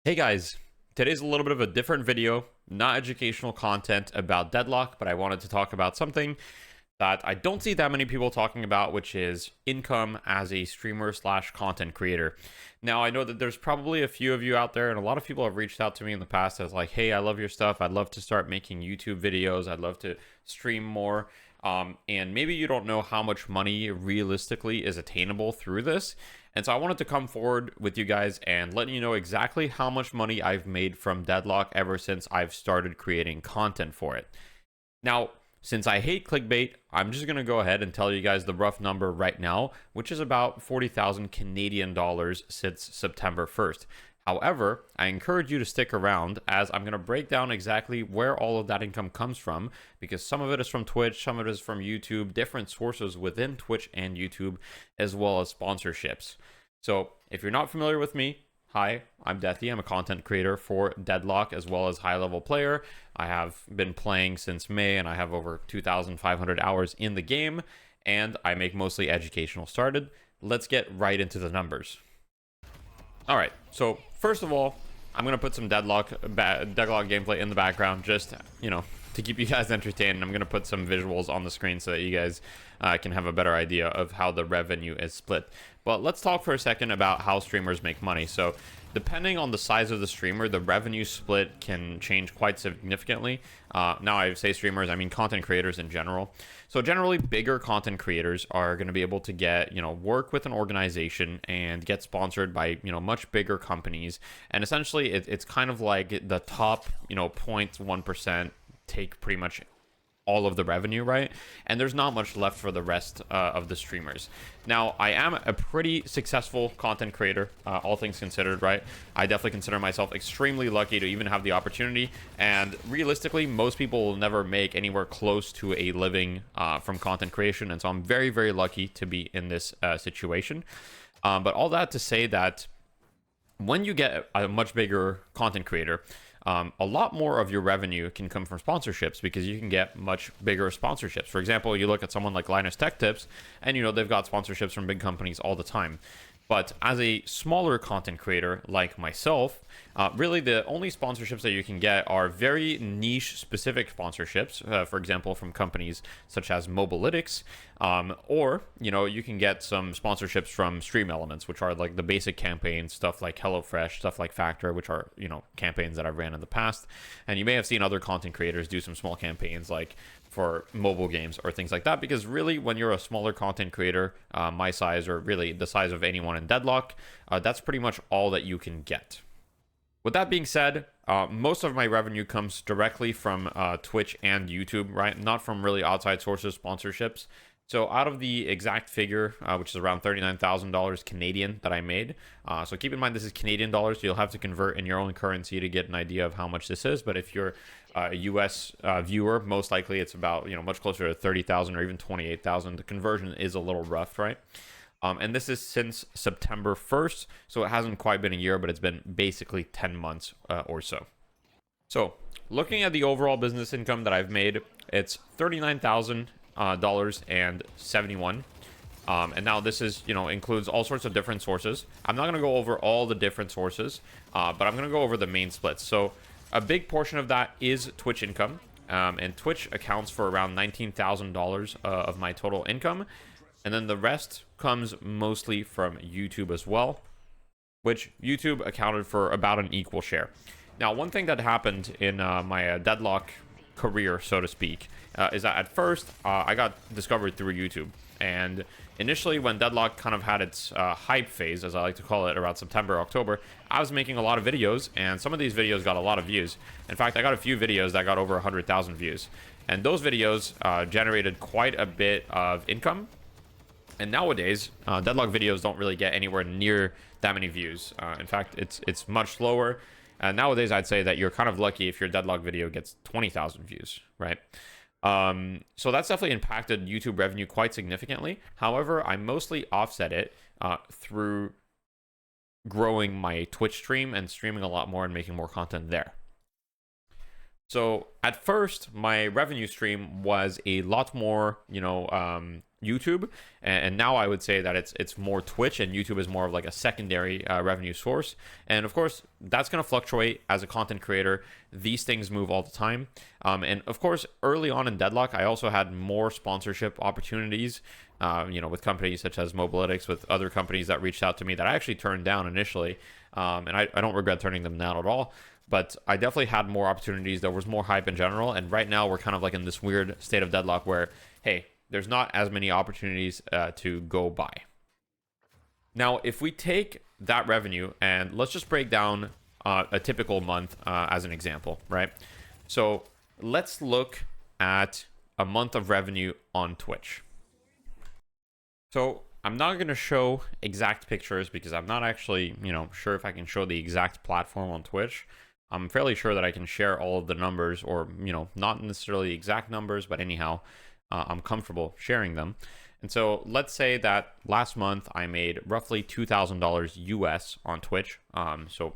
Hey guys, today's a little bit of a different video, not educational content about Deadlock, but I wanted to talk about something that I don't see that many people talking about, which is income as a streamer slash content creator. Now, I know that there's probably a few of you out there, and a lot of people have reached out to me in the past as like, hey, I love your stuff. I'd love to start making YouTube videos. I'd love to stream more. And maybe you don't know how much money realistically is attainable through this. And so I wanted to come forward with you guys and let you know exactly how much money I've made from Deadlock ever since I've started creating content for it. Now, since I hate clickbait, I'm just going to go ahead and tell you guys the rough number right now, which is about 40,000 Canadian dollars since September 1st. However, I encourage you to stick around as I'm going to break down exactly where all of that income comes from, because some of it is from Twitch, some of it is from YouTube, different sources within Twitch and YouTube, as well as sponsorships. So if you're not familiar with me, hi, I'm Deathy. I'm a content creator for Deadlock as well as high level player. I have been playing since May and I have over 2,500 hours in the game, and I make mostly educational started. Let's get right into the numbers. All right, so first of all, I'm going to put some Deadlock gameplay in the background just, to keep you guys entertained. I'm going to put some visuals on the screen so that you guys can have a better idea of how the revenue is split. But let's talk for a second about how streamers make money. So depending on the size of the streamer, the revenue split can change quite significantly. Now I say streamers, I mean content creators in general. So generally bigger content creators are going to be able to get, work with an organization and get sponsored by, much bigger companies. And essentially it's kind of like the top, 0.1% take pretty much all of the revenue, right? And there's not much left for the rest of the streamers. Now, I am a pretty successful content creator, all things considered, right? I definitely consider myself extremely lucky to even have the opportunity. And realistically, most people will never make anywhere close to a living from content creation. And so I'm very, very lucky to be in this situation. But all that to say that when you get a much bigger content creator, a lot more of your revenue can come from sponsorships because you can get much bigger sponsorships. For example, you look at someone like Linus Tech Tips and, they've got sponsorships from big companies all the time. But as a smaller content creator like myself, really the only sponsorships that you can get are very niche specific sponsorships, for example, from companies such as Mobalytics, or, you can get some sponsorships from Stream Elements, which are like the basic campaigns, stuff like HelloFresh, stuff like Factor, which are, campaigns that I've ran in the past. And you may have seen other content creators do some small campaigns like for mobile games or things like that, because really when you're a smaller content creator, my size, or really the size of anyone in Deadlock, that's pretty much all that you can get. With that being said, most of my revenue comes directly from Twitch and YouTube, right? Not from really outside sources, sponsorships. So out of the exact figure, which is around $39,000 Canadian that I made, so keep in mind this is Canadian dollars. You'll have to convert in your own currency to get an idea of how much this is. But if you're a US viewer, most likely it's about, much closer to 30,000 or even 28,000. The conversion is a little rough, right? And this is since September 1st, so it hasn't quite been a year, but it's been basically 10 months or so. So looking at the overall business income that I've made, it's $39,000 and 71. And now this is, includes all sorts of different sources. I'm not going to go over all the different sources, but I'm going to go over the main splits. So a big portion of that is Twitch income, and Twitch accounts for around $19,000 of my total income. And then the rest comes mostly from YouTube as well, which YouTube accounted for about an equal share. Now, one thing that happened in my Deadlock career, so to speak, is that at first I got discovered through YouTube. And initially when Deadlock kind of had its hype phase, as I like to call it, around September, October, I was making a lot of videos, and some of these videos got a lot of views. In fact, I got a few videos that got over 100,000 views. And those videos generated quite a bit of income. And nowadays, Deadlock videos don't really get anywhere near that many views. In fact, it's much lower. Nowadays, I'd say that you're kind of lucky if your Deadlock video gets 20,000 views, right? So that's definitely impacted YouTube revenue quite significantly. However, I mostly offset it through growing my Twitch stream and streaming a lot more and making more content there. So at first, my revenue stream was a lot more, YouTube, and now I would say that it's more Twitch, and YouTube is more of like a secondary revenue source. And of course, that's going to fluctuate as a content creator. These things move all the time. And of course, early on in Deadlock, I also had more sponsorship opportunities, with companies such as Mobilytics, with other companies that reached out to me that I actually turned down initially. And I don't regret turning them down at all. But I definitely had more opportunities. There was more hype in general. And right now, we're kind of like in this weird state of Deadlock where, hey, there's not as many opportunities to go by. Now, if we take that revenue and let's just break down a typical month as an example, right? So let's look at a month of revenue on Twitch. So I'm not going to show exact pictures because I'm not actually, sure if I can show the exact platform on Twitch. I'm fairly sure that I can share all of the numbers, or, not necessarily exact numbers, but anyhow, I'm comfortable sharing them. And so let's say that last month I made roughly $2,000 US on Twitch. So,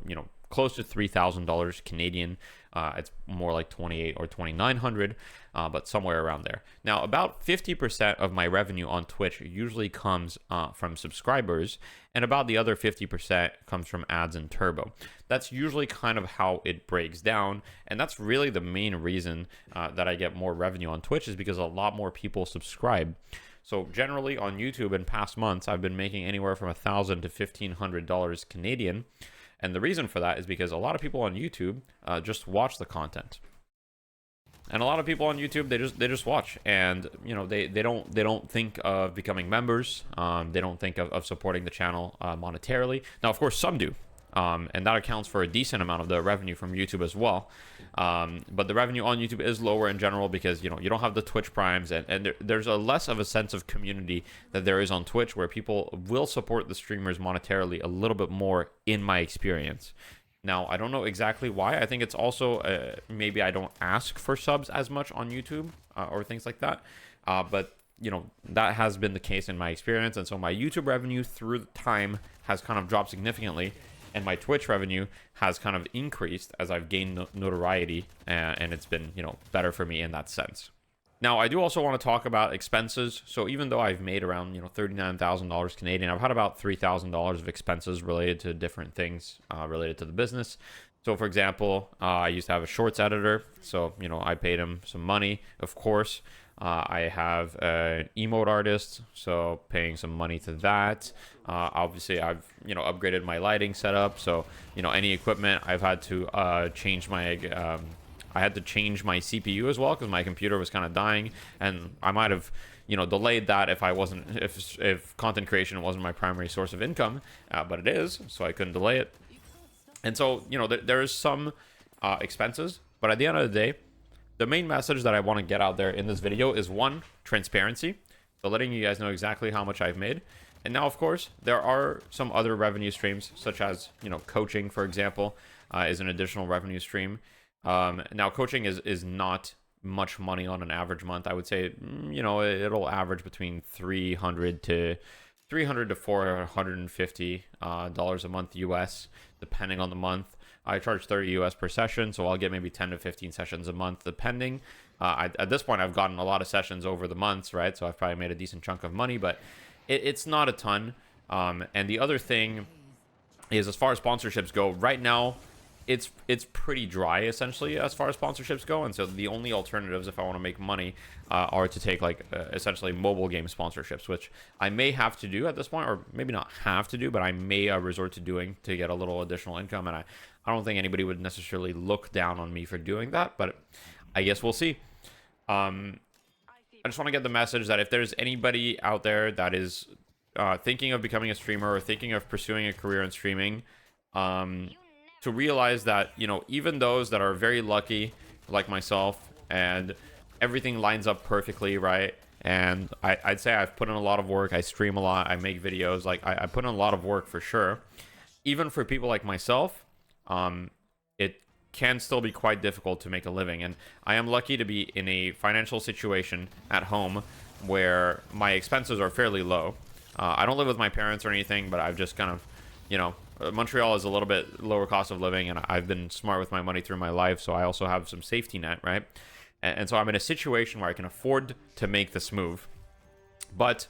close to $3,000 Canadian. It's more like 28 or 2,900, but somewhere around there. Now, about 50% of my revenue on Twitch usually comes from subscribers, and about the other 50% comes from ads and turbo. That's usually kind of how it breaks down, and that's really the main reason that I get more revenue on Twitch, is because a lot more people subscribe. So generally on YouTube in past months, I've been making anywhere from $1,000 to $1,500 Canadian. And the reason for that is because a lot of people on YouTube just watch the content. And a lot of people on YouTube, they just watch, and they don't think of becoming members. They don't think of supporting the channel monetarily. Now, of course, some do. And that accounts for a decent amount of the revenue from YouTube as well. But the revenue on YouTube is lower in general because, you don't have the Twitch primes, and there's a less of a sense of community that there is on Twitch, where people will support the streamers monetarily a little bit more, in my experience. Now, I don't know exactly why. I think it's also maybe I don't ask for subs as much on YouTube or things like that. But that has been the case in my experience. And so my YouTube revenue through time has kind of dropped significantly, and my Twitch revenue has kind of increased as I've gained notoriety, and it's been, better for me in that sense. Now, I do also want to talk about expenses. So even though I've made around, $39,000 Canadian, I've had about $3,000 of expenses related to different things related to the business. So for example, I used to have a shorts editor. So, I paid him some money, of course. I have an emote artist, so paying some money to that. Obviously, I've upgraded my lighting setup, so any equipment I've had to change my I had to change my CPU as well because my computer was kind of dying, and I might have delayed that if content creation wasn't my primary source of income, but it is, so I couldn't delay it. And so there is some expenses, but at the end of the day, the main message that I want to get out there in this video is, one, transparency. So letting you guys know exactly how much I've made. And now, of course, there are some other revenue streams, such as, coaching, for example, is an additional revenue stream. Now, coaching is not much money on an average month. I would say, it'll average between $300 to $450 a month US, depending on the month. I charge 30 US per session, so I'll get maybe 10 to 15 sessions a month, depending. At this point, I've gotten a lot of sessions over the months, right? So I've probably made a decent chunk of money, but it's not a ton. And the other thing is, as far as sponsorships go, right now, it's pretty dry, essentially, as far as sponsorships go. And so the only alternatives, if I want to make money, are to take essentially mobile game sponsorships, which I may have to do at this point, or maybe not have to do, but I may resort to doing to get a little additional income. And I don't think anybody would necessarily look down on me for doing that, but I guess we'll see. I just want to get the message that if there's anybody out there that is thinking of becoming a streamer or thinking of pursuing a career in streaming, to realize that, even those that are very lucky, like myself, and everything lines up perfectly, right? And I'd say I've put in a lot of work. I stream a lot. I make videos. I put in a lot of work for sure. Even for people like myself, it can still be quite difficult to make a living. And I am lucky to be in a financial situation at home where my expenses are fairly low. I don't live with my parents or anything, but I've just kind of, Montreal is a little bit lower cost of living, and I've been smart with my money through my life, so I also have some safety net, right? And so I'm in a situation where I can afford to make this move. But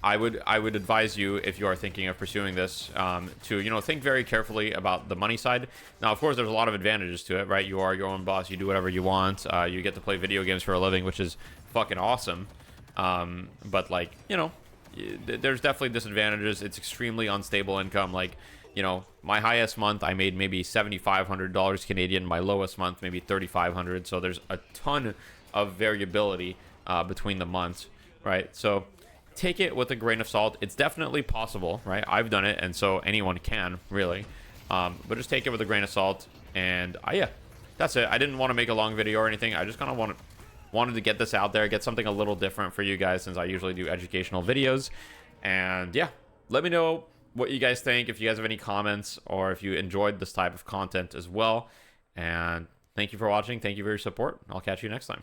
I would advise you, if you are thinking of pursuing this, to, you know, think very carefully about the money side. Now, of course, there's a lot of advantages to it, right? You are your own boss. You do whatever you want. You get to play video games for a living, which is fucking awesome. But, like, you know, there's definitely disadvantages. It's extremely unstable income. Like, you know, my highest month, I made maybe $7,500 Canadian. My lowest month, maybe $3,500. So there's a ton of variability between the months, right? So take it with a grain of salt. It's definitely possible, right? I've done it, and so anyone can, really. But just take it with a grain of salt. And yeah, that's it. I didn't want to make a long video or anything. I just kind of wanted to get this out there, get something a little different for you guys, since I usually do educational videos. And yeah, let me know what you guys think, if you guys have any comments, or if you enjoyed this type of content as well. And thank you for watching. Thank you for your support. I'll catch you next time.